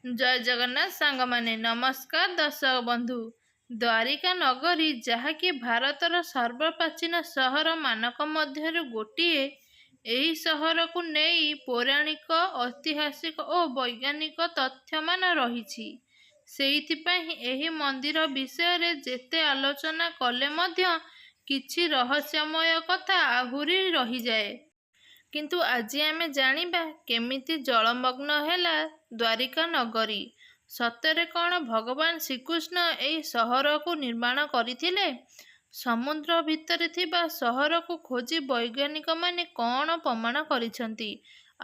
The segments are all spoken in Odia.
ଜୟ ଜଗନ୍ନାଥ ସାଙ୍ଗମାନେ, ନମସ୍କାର ଦର୍ଶକ ବନ୍ଧୁ। ଦ୍ୱାରିକା ନଗରୀ, ଯାହାକି ଭାରତର ସର୍ବପ୍ରାଚୀନ ସହର ମାନଙ୍କ ମଧ୍ୟରୁ ଗୋଟିଏ, ଏହି ସହରକୁ ନେଇ ପୌରାଣିକ, ଐତିହାସିକ ଓ ବୈଜ୍ଞାନିକ ତଥ୍ୟମାନ ରହିଛି। ସେଇଥିପାଇଁ ଏହି ମନ୍ଦିର ବିଷୟରେ ଯେତେ ଆଲୋଚନା କଲେ ମଧ୍ୟ କିଛି ରହସ୍ୟମୟ କଥା ଆହୁରି ରହିଯାଏ। କିନ୍ତୁ ଆଜି ଆମେ ଜାଣିବା କେମିତି ଜଳମଗ୍ନ ହେଲା ଦ୍ୱାରିକା ନଗରୀ। ସତରେ କ'ଣ ଭଗବାନ ଶ୍ରୀକୃଷ୍ଣ ଏହି ସହରକୁ ନିର୍ମାଣ କରିଥିଲେ? ସମୁଦ୍ର ଭିତରେ ଥିବା ସହରକୁ ଖୋଜି ବୈଜ୍ଞାନିକମାନେ କ'ଣ ପ୍ରମାଣ କରିଛନ୍ତି?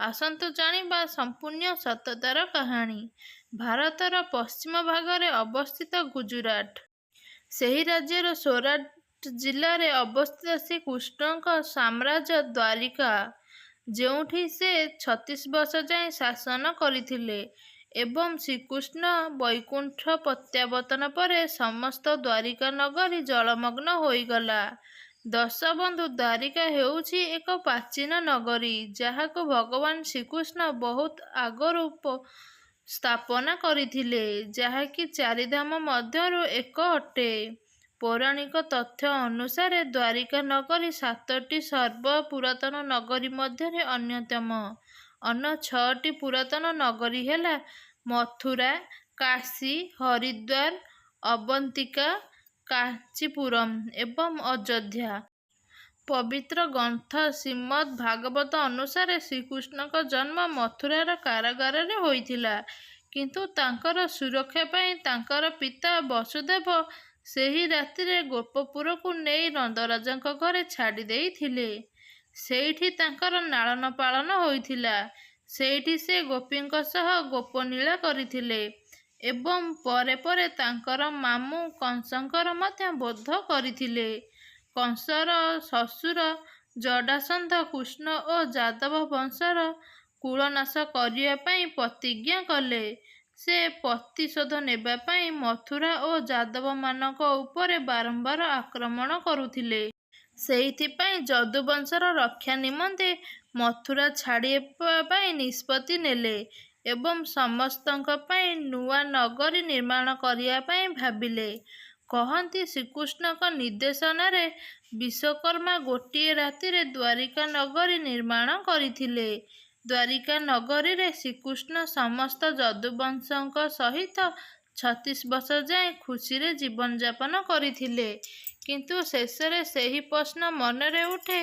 ଆସନ୍ତୁ ଜାଣିବା ସମ୍ପୂର୍ଣ୍ଣ ସତ୍ୟତାର କାହାଣୀ। ଭାରତର ପଶ୍ଚିମ ଭାଗରେ ଅବସ୍ଥିତ ଗୁଜୁରାଟ। ସେହି ରାଜ୍ୟର ସୌରାଷ୍ଟ୍ର ଜିଲ୍ଲାରେ ଅବସ୍ଥିତ ଶ୍ରୀକୃଷ୍ଣଙ୍କ ସାମ୍ରାଜ୍ୟ ଦ୍ୱାରିକା, ଯେଉଁଠି ସେ 36 ବର୍ଷ ଯାଏଁ ଶାସନ କରିଥିଲେ। ଏବଂ ଶ୍ରୀକୃଷ୍ଣ ବୈକୁଣ୍ଠ ପ୍ରତ୍ୟାବର୍ତ୍ତନ ପରେ ସମସ୍ତ ଦ୍ୱାରିକା ନଗରୀ ଜଳମଗ୍ନ ହୋଇଗଲା। ଦର୍ଶକବନ୍ଧୁ, ଦ୍ୱାରିକା ହେଉଛି ଏକ ପ୍ରାଚୀନ ନଗରୀ, ଯାହାକୁ ଭଗବାନ ଶ୍ରୀକୃଷ୍ଣ ବହୁତ ଆଗରୁ ସ୍ଥାପନା କରିଥିଲେ, ଯାହାକି ଚାରିଧାମ ମଧ୍ୟରୁ ଏକ ଅଟେ। ପୌରାଣିକ ତଥ୍ୟ ଅନୁସାରେ ଦ୍ୱାରିକା ନଗରୀ 7ଟି ସର୍ବ ପୁରାତନ ନଗରୀ ମଧ୍ୟରେ ଅନ୍ୟତମ। ଅନ୍ୟ 6ଟି ପୁରାତନ ନଗରୀ ହେଲା ମଥୁରା, କାଶୀ, ହରିଦ୍ୱାର, ଅବନ୍ତିକା, କାଞ୍ଚିପୁରମ୍ ଏବଂ ଅଯୋଧ୍ୟା। ପବିତ୍ର ଗ୍ରନ୍ଥ ଶ୍ରୀମଦ୍ ଭାଗବତ ଅନୁସାରେ ଶ୍ରୀକୃଷ୍ଣଙ୍କ ଜନ୍ମ ମଥୁରାର କାରାଗାରରେ ହୋଇଥିଲା, କିନ୍ତୁ ତାଙ୍କର ସୁରକ୍ଷା ପାଇଁ ତାଙ୍କର ପିତା ବସୁଦେବ ସେହି ରାତିରେ ଗୋପପୁରକୁ ନେଇ ନନ୍ଦରାଜାଙ୍କ ଘରେ ଛାଡ଼ି ଦେଇଥିଲେ। ସେଇଠି ତାଙ୍କର ଲାଳନ ପାଳନ ହୋଇଥିଲା। ସେଇଠି ସେ ଗୋପୀଙ୍କ ସହ ଗୋପଲୀଳା କରିଥିଲେ ଏବଂ ପରେ ପରେ ତାଙ୍କର ମାମୁଁ କଂସଙ୍କର ମଧ୍ୟ ବଧ କରିଥିଲେ। କଂସର ଶ୍ୱଶୁର ଜରାସନ୍ଧ କୃଷ୍ଣ ଓ ଯାଦବ ବଂଶର କୁଳନାଶ କରିବା ପାଇଁ ପ୍ରତିଜ୍ଞା କଲେ। ସେ ପ୍ରତିଶୋଧ ନେବା ପାଇଁ ମଥୁରା ଓ ଯାଦବମାନଙ୍କ ଉପରେ ବାରମ୍ବାର ଆକ୍ରମଣ କରୁଥିଲେ। ସେଇଥିପାଇଁ ଯଦୁବଂଶର ରକ୍ଷା ନିମନ୍ତେ ମଥୁରା ଛାଡ଼ିବା ପାଇଁ ନିଷ୍ପତ୍ତି ନେଲେ ଏବଂ ସମସ୍ତଙ୍କ ପାଇଁ ନୂଆ ନଗରୀ ନିର୍ମାଣ କରିବା ପାଇଁ ଭାବିଲେ। କହନ୍ତି ଶ୍ରୀକୃଷ୍ଣଙ୍କ ନିର୍ଦ୍ଦେଶନାରେ ବିଶ୍ୱକର୍ମା ଗୋଟିଏ ରାତିରେ ଦ୍ୱାରିକା ନଗରୀ ନିର୍ମାଣ କରିଥିଲେ। ଦ୍ୱାରିକା ନଗରୀରେ ଶ୍ରୀକୃଷ୍ଣ ସମସ୍ତ ଯଦୁବଂଶଙ୍କ ସହିତ 36 ବର୍ଷ ଯାଏଁ ଖୁସିରେ ଜୀବନଯାପନ କରିଥିଲେ। କିନ୍ତୁ ଶେଷରେ ସେହି ପ୍ରଶ୍ନ ମନରେ ଉଠେ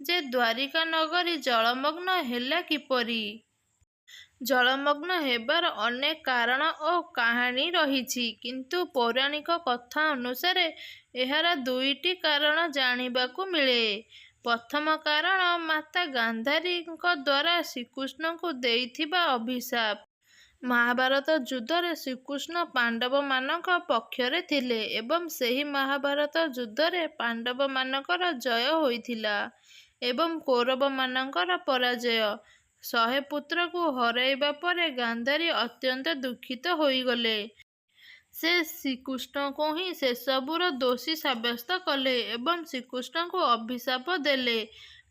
ଯେ ଦ୍ୱାରିକା ନଗରୀ ଜଳମଗ୍ନ ହେଲା କିପରି? ଜଳମଗ୍ନ ହେବାର ଅନେକ କାରଣ ଓ କାହାଣୀ ରହିଛି, କିନ୍ତୁ ପୌରାଣିକ କଥା ଅନୁସାରେ ଏହାର 2ଟି କାରଣ ଜାଣିବାକୁ ମିଳେ। ପ୍ରଥମ କାରଣ ମାତା ଗାନ୍ଧାରୀଙ୍କ ଦ୍ୱାରା ଶ୍ରୀକୃଷ୍ଣଙ୍କୁ ଦେଇଥିବା ଅଭିଶାପ। ମହାଭାରତ ଯୁଦ୍ଧରେ ଶ୍ରୀକୃଷ୍ଣ ପାଣ୍ଡବମାନଙ୍କ ପକ୍ଷରେ ଥିଲେ ଏବଂ ସେହି ମହାଭାରତ ଯୁଦ୍ଧରେ ପାଣ୍ଡବମାନଙ୍କର ଜୟ ହୋଇଥିଲା ଏବଂ କୌରବମାନଙ୍କର ପରାଜୟ। 100 ପୁତ୍ରକୁ ହରାଇବା ପରେ ଗାନ୍ଧାରୀ ଅତ୍ୟନ୍ତ ଦୁଃଖିତ ହୋଇଗଲେ। ସେ ଶ୍ରୀକୃଷ୍ଣଙ୍କୁ ହିଁ ସେସବୁର ଦୋଷୀ ସାବ୍ୟସ୍ତ କଲେ ଏବଂ ଶ୍ରୀକୃଷ୍ଣଙ୍କୁ ଅଭିଶାପ ଦେଲେ।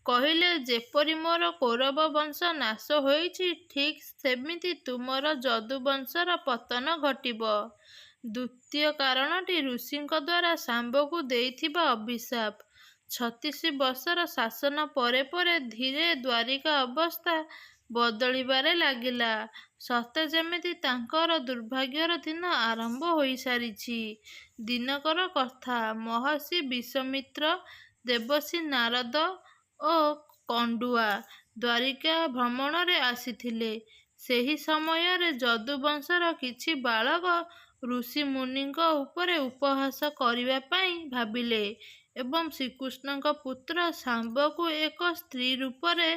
କହିଲେ, ଯେପରି ମୋର କୌରବ ବଂଶ ନାଶ ହୋଇଛି, ଠିକ୍ ସେମିତି ତୁମର ଯଦୁବଂଶର ପତନ ଘଟିବ। ଦ୍ୱିତୀୟ କାରଣଟି ଋଷିଙ୍କ ଦ୍ୱାରା ଶାମ୍ବକୁ ଦେଇଥିବା ଅଭିଶାପ। 36 ବର୍ଷର ଶାସନ ପରେ ପରେ ଧୀରେ ଦ୍ୱାରିକା ଅବସ୍ଥା ବଦଳିବାରେ ଲାଗିଲା। ସତେ ଯେମିତି ତାଙ୍କର ଦୁର୍ଭାଗ୍ୟର ଦିନ ଆରମ୍ଭ ହୋଇସାରିଛି। ଦିନକର କଥା, ମହର୍ଷି ବିଶ୍ୱାମିତ୍ର, ଦେବର୍ଷି ନାରଦ ଓ କଣ୍ଡୁଆ ଦ୍ୱାରିକା ଭ୍ରମଣରେ ଆସିଥିଲେ। ସେହି ସମୟରେ ଯଦୁବଂଶର କିଛି ବାଳକ ଋଷିମୁନିଙ୍କ ଉପରେ ଉପହାସ କରିବା ପାଇଁ ଭାବିଲେ ଏବଂ ଶ୍ରୀକୃଷ୍ଣଙ୍କ ପୁତ୍ର ଶାମ୍ବକୁ ଏକ ସ୍ତ୍ରୀ ରୂପରେ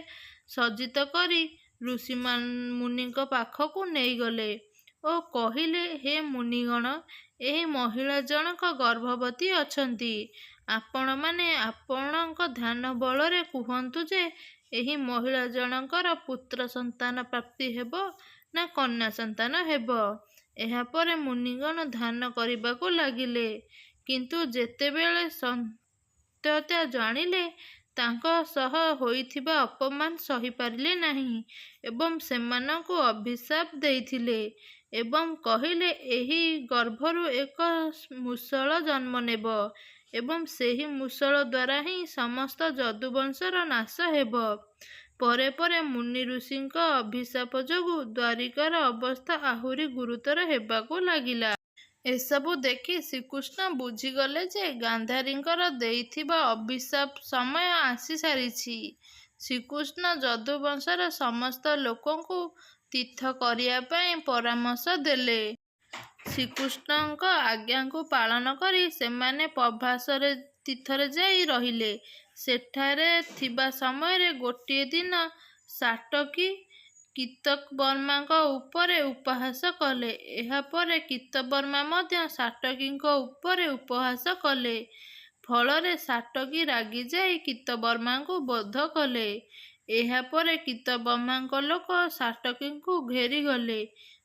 ସଜ୍ଜିତ କରି ଋଷିମୁନିଙ୍କ ପାଖକୁ ନେଇଗଲେ ଓ କହିଲେ, ହେ ମୁନିଗଣ, ଏହି ମହିଳା ଜଣକ ଗର୍ଭବତୀ ଅଛନ୍ତି। ଆପଣମାନେ ଆପଣଙ୍କ ଧ୍ୟାନ ବଳରେ କୁହନ୍ତୁ ଯେ ଏହି ମହିଳା ଜଣଙ୍କର ପୁତ୍ର ସନ୍ତାନ ପ୍ରାପ୍ତି ହେବ ନା କନ୍ୟା ସନ୍ତାନ ହେବ। ଏହାପରେ ମୁନିଗଣ ଧ୍ୟାନ କରିବାକୁ ଲାଗିଲେ, କିନ୍ତୁ ଯେତେବେଳେ ସତ୍ୟତା ଜାଣିଲେ ତାଙ୍କ ସହ ହୋଇଥିବା ଅପମାନ ସହିପାରିଲେ ନାହିଁ ଏବଂ ସେମାନଙ୍କୁ ଅଭିଶାପ ଦେଇଥିଲେ ଏବଂ କହିଲେ, ଏହି ଗର୍ଭରୁ ଏକ ମୂଷଳ ଜନ୍ମ ନେବ ଏବଂ ସେହି ମୂଷଳ ଦ୍ୱାରା ହିଁ ସମସ୍ତ ଯଦୁବଂଶର ନାଶ ହେବ। ପରେ ପରେ ମୁନି ଋଷିଙ୍କ ଅଭିଶାପ ଯୋଗୁଁ ଦ୍ୱାରିକାର ଅବସ୍ଥା ଆହୁରି ଗୁରୁତର ହେବାକୁ ଲାଗିଲା। ଏସବୁ ଦେଖି ଶ୍ରୀକୃଷ୍ଣ ବୁଝିଗଲେ ଯେ ଗାନ୍ଧାରୀଙ୍କର ଦେଇଥିବା ଅଭିଶାପ ସମୟ ଆସିସାରିଛି। ଶ୍ରୀକୃଷ୍ଣ ଯଦୁବଂଶର ସମସ୍ତ ଲୋକଙ୍କୁ ତୀର୍ଥ କରିବା ପାଇଁ ପରାମର୍ଶ ଦେଲେ। ଶ୍ରୀକୃଷ୍ଣଙ୍କ ଆଜ୍ଞାକୁ ପାଳନ କରି ସେମାନେ ପ୍ରଭାସରେ ତୀର୍ଥରେ ଯାଇ ରହିଲେ। ସେଠାରେ ଥିବା ସମୟରେ ଗୋଟିଏ ଦିନ ସାତ୍ୟକୀ କୀତବର୍ମାଙ୍କ ଉପରେ ଉପହାସ କଲେ। ଏହାପରେ କୀତବର୍ମା ମଧ୍ୟ ସାତ୍ୟକୀଙ୍କ ଉପରେ ଉପହାସ କଲେ। ଫଳରେ ସାତ୍ୟକୀ ରାଗିଯାଇ କୀତବର୍ମାଙ୍କୁ ବଧ କଲେ। ଏହାପରେ କୀତବର୍ମାଙ୍କ ଲୋକ ସାତ୍ୟକୀଙ୍କୁ ଘେରିଗଲେ।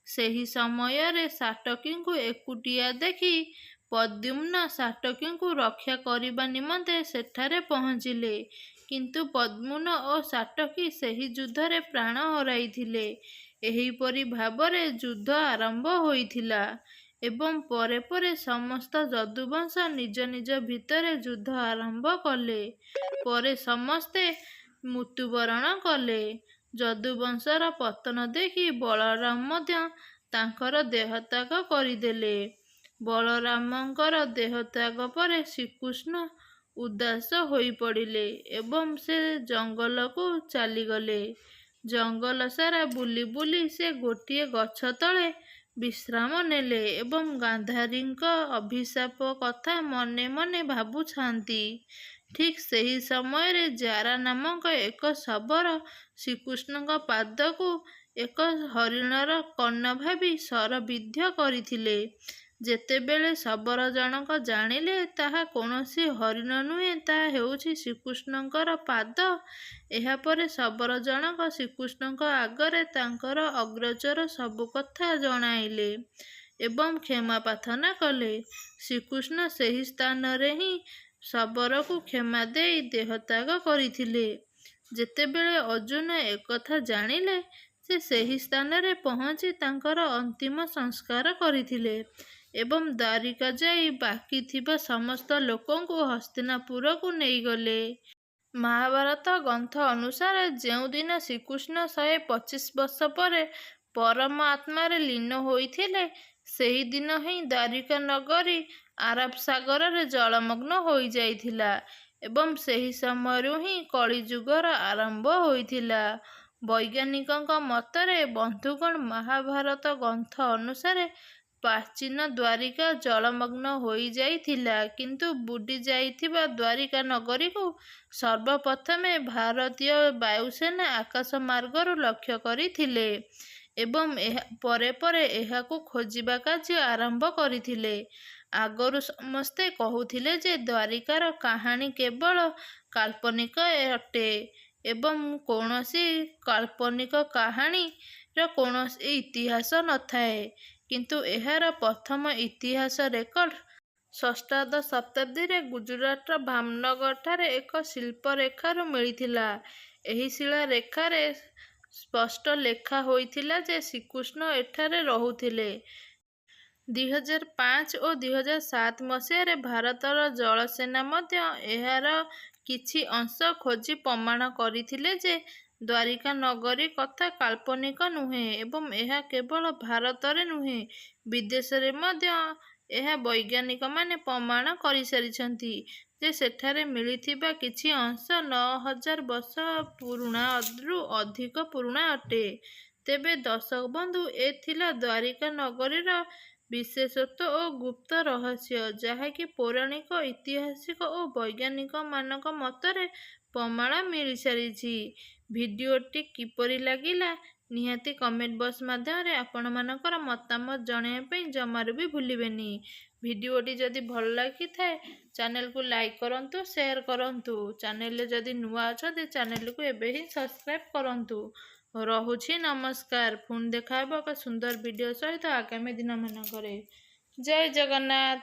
ସେହି ସମୟରେ ସାତ୍ୟକୀଙ୍କୁ ଏକୁଟିଆ ଦେଖି ପ୍ରଦ୍ୟୁମ୍ନ ସାତ୍ୟକୀଙ୍କୁ ରକ୍ଷା କରିବା ନିମନ୍ତେ ସେଠାରେ ପହଞ୍ଚିଲେ। କିନ୍ତୁ ପ୍ରଦ୍ୟୁମ୍ନ ଓ ସାତ୍ୟକୀ ସେହି ଯୁଦ୍ଧରେ ପ୍ରାଣ ହରାଇଥିଲେ। ଏହିପରି ଭାବରେ ଯୁଦ୍ଧ ଆରମ୍ଭ ହୋଇଥିଲା ଏବଂ ପରେ ପରେ ସମସ୍ତ ଯଦୁବଂଶ ନିଜ ନିଜ ଭିତରେ ଯୁଦ୍ଧ ଆରମ୍ଭ କଲେ। ପରେ ସମସ୍ତେ ମୃତ୍ୟୁବରଣ କଲେ। ଯଦୁବଂଶର ପତନ ଦେଖି ବଳରାମ ମଧ୍ୟ ତାଙ୍କର ଦେହତ୍ୟାଗ କରିଦେଲେ। ବଳରାମଙ୍କର ଦେହତ୍ୟାଗ ପରେ ଶ୍ରୀକୃଷ୍ଣ ଉଦାସ ହୋଇପଡ଼ିଲେ ଏବଂ ସେ ଜଙ୍ଗଲକୁ ଚାଲିଗଲେ। ଜଙ୍ଗଲ ସାରା ବୁଲି ବୁଲି ସେ ଗୋଟିଏ ଗଛ ତଳେ ବିଶ୍ରାମ ନେଲେ ଏବଂ ଗାନ୍ଧାରୀଙ୍କ ଅଭିଶାପ କଥା ମନେ ମନେ ଭାବୁଥାନ୍ତି। ଠିକ୍ ସେହି ସମୟରେ ଜାରା ନାମକ ଏକ ଶବର ଶ୍ରୀକୃଷ୍ଣଙ୍କ ପାଦକୁ ଏକ ହରିଣର କର୍ଣ୍ଣ ଭାବି ଶରବିଦ୍ଧ କରିଥିଲେ। ଯେତେବେଳେ ଶବର ଜଣକ ଜାଣିଲେ ତାହା କୌଣସି ହରିଣ ନୁହେଁ, ତାହା ହେଉଛି ଶ୍ରୀକୃଷ୍ଣଙ୍କର ପାଦ, ଏହାପରେ ଶବର ଜଣକ ଶ୍ରୀକୃଷ୍ଣଙ୍କ ଆଗରେ ତାଙ୍କର ଅଗ୍ରଜର ସବୁ କଥା ଜଣାଇଲେ ଏବଂ କ୍ଷମା ପ୍ରାର୍ଥନା କଲେ। ଶ୍ରୀକୃଷ୍ଣ ସେହି ସ୍ଥାନରେ ହିଁ ଶବରକୁ କ୍ଷମା ଦେଇ ଦେହତ୍ୟାଗ କରିଥିଲେ। ଯେତେବେଳେ ଅର୍ଜୁନ ଏକଥା ଜାଣିଲେ, ସେ ସେହି ସ୍ଥାନରେ ପହଞ୍ଚି ତାଙ୍କର ଅନ୍ତିମ ସଂସ୍କାର କରିଥିଲେ ଏବଂ ଦ୍ୱାରିକା ଯାଇ ବାକି ଥିବା ସମସ୍ତ ଲୋକଙ୍କୁ ହସ୍ତିନାପୁରକୁ ନେଇଗଲେ। ମହାଭାରତ ଗ୍ରନ୍ଥ ଅନୁସାରେ ଯେଉଁଦିନ ଶ୍ରୀକୃଷ୍ଣ 125 ବର୍ଷ ପରେ ପରମ ଆତ୍ମାରେ ଲୀନ ହୋଇଥିଲେ, ସେହିଦିନ ହିଁ ଦ୍ୱାରିକା ନଗରୀ ଆରବ ସାଗରରେ ଜଳମଗ୍ନ ହୋଇଯାଇଥିଲା ଏବଂ ସେହି ସମୟରୁ ହିଁ କଳିଯୁଗର ଆରମ୍ଭ ହୋଇଥିଲା। ବୈଜ୍ଞାନିକଙ୍କ ମତରେ ବନ୍ଧୁଗଣ, ମହାଭାରତ ଗ୍ରନ୍ଥ ଅନୁସାରେ ପ୍ରାଚୀନ ଦ୍ୱାରିକା ଜଳମଗ୍ନ ହୋଇଯାଇଥିଲା, କିନ୍ତୁ ବୁଡ଼ି ଯାଇଥିବା ଦ୍ୱାରିକା ନଗରୀକୁ ସର୍ବପ୍ରଥମେ ଭାରତୀୟ ବାୟୁସେନା ଆକାଶମାର୍ଗରୁ ଲକ୍ଷ୍ୟ କରିଥିଲେ ଏବଂ ପରେ ପରେ ଏହାକୁ ଖୋଜିବା କାର୍ଯ୍ୟ ଆରମ୍ଭ କରିଥିଲେ। ଆଗରୁ ସମସ୍ତେ କହୁଥିଲେ ଯେ ଦ୍ୱାରିକାର କାହାଣୀ କେବଳ କାଳ୍ପନିକ ଅଟେ ଏବଂ କୌଣସି କାଳ୍ପନିକ କାହାଣୀର କୌଣସି ଇତିହାସ ନଥାଏ, କିନ୍ତୁ ଏହାର ପ୍ରଥମ ଇତିହାସ ରେକର୍ଡ ଷଷ୍ଠାଦଶ ଶତାବ୍ଦୀରେ ଗୁଜରାଟର ଭାମନଗରଠାରେ ଏକ ଶିଳ୍ପରେଖାରୁ ମିଳିଥିଲା। ଏହି ଶିଳାଲେଖରେ ସ୍ପଷ୍ଟ ଲେଖା ହୋଇଥିଲା ଯେ ଶ୍ରୀକୃଷ୍ଣ ଏଠାରେ ରହୁଥିଲେ। 2005 ଓ 2007 ମସିହାରେ ଭାରତର ଜଳସେନା ମଧ୍ୟ ଏହାର କିଛି ଅଂଶ ଖୋଜି ପ୍ରମାଣ କରିଥିଲେ ଯେ ଦ୍ୱାରିକା ନଗରୀ କଥା କାଳ୍ପନିକ ନୁହେଁ ଏବଂ ଏହା କେବଳ ଭାରତରେ ନୁହେଁ, ବିଦେଶରେ ମଧ୍ୟ ଏହା ବୈଜ୍ଞାନିକମାନେ ପ୍ରମାଣ କରିସାରିଛନ୍ତି ଯେ ସେଠାରେ ମିଳିଥିବା କିଛି ଅଂଶ 9000 ବର୍ଷ ପୁରୁଣାରୁ ଅଧିକ ପୁରୁଣା ଅଟେ। ତେବେ ଦର୍ଶକ ବନ୍ଧୁ, ଏ ଥିଲା ଦ୍ୱାରିକା ନଗରୀର ବିଶେଷତ୍ୱ ଓ ଗୁପ୍ତ ରହସ୍ୟ, ଯାହାକି ପୌରାଣିକ, ଐତିହାସିକ ଓ ବୈଜ୍ଞାନିକମାନଙ୍କ ମତରେ ପ୍ରମାଣ ମିଳିସାରିଛି। ଭିଡ଼ିଓଟି କିପରି ଲାଗିଲା ନିହାତି କମେଣ୍ଟ ବକ୍ସ ମାଧ୍ୟମରେ ଆପଣମାନଙ୍କର ମତାମତ ଜଣାଇବା ପାଇଁ ଜମାରୁ ବି ଭୁଲିବେନି। ଭିଡ଼ିଓଟି ଯଦି ଭଲ ଲାଗିଥାଏ ଚ୍ୟାନେଲକୁ ଲାଇକ୍ କରନ୍ତୁ, ସେୟାର କରନ୍ତୁ। ଚ୍ୟାନେଲରେ ଯଦି ନୂଆ ଅଛନ୍ତି ଚ୍ୟାନେଲକୁ ଏବେ ହିଁ ସବସ୍କ୍ରାଇବ୍ କରନ୍ତୁ। ରହୁଛି, ନମସ୍କାର। ପୁଣି ଦେଖା ହେବ ଏକ ସୁନ୍ଦର ଭିଡ଼ିଓ ସହିତ ଆଗାମୀ ଦିନମାନଙ୍କରେ। ଜୟ ଜଗନ୍ନାଥ।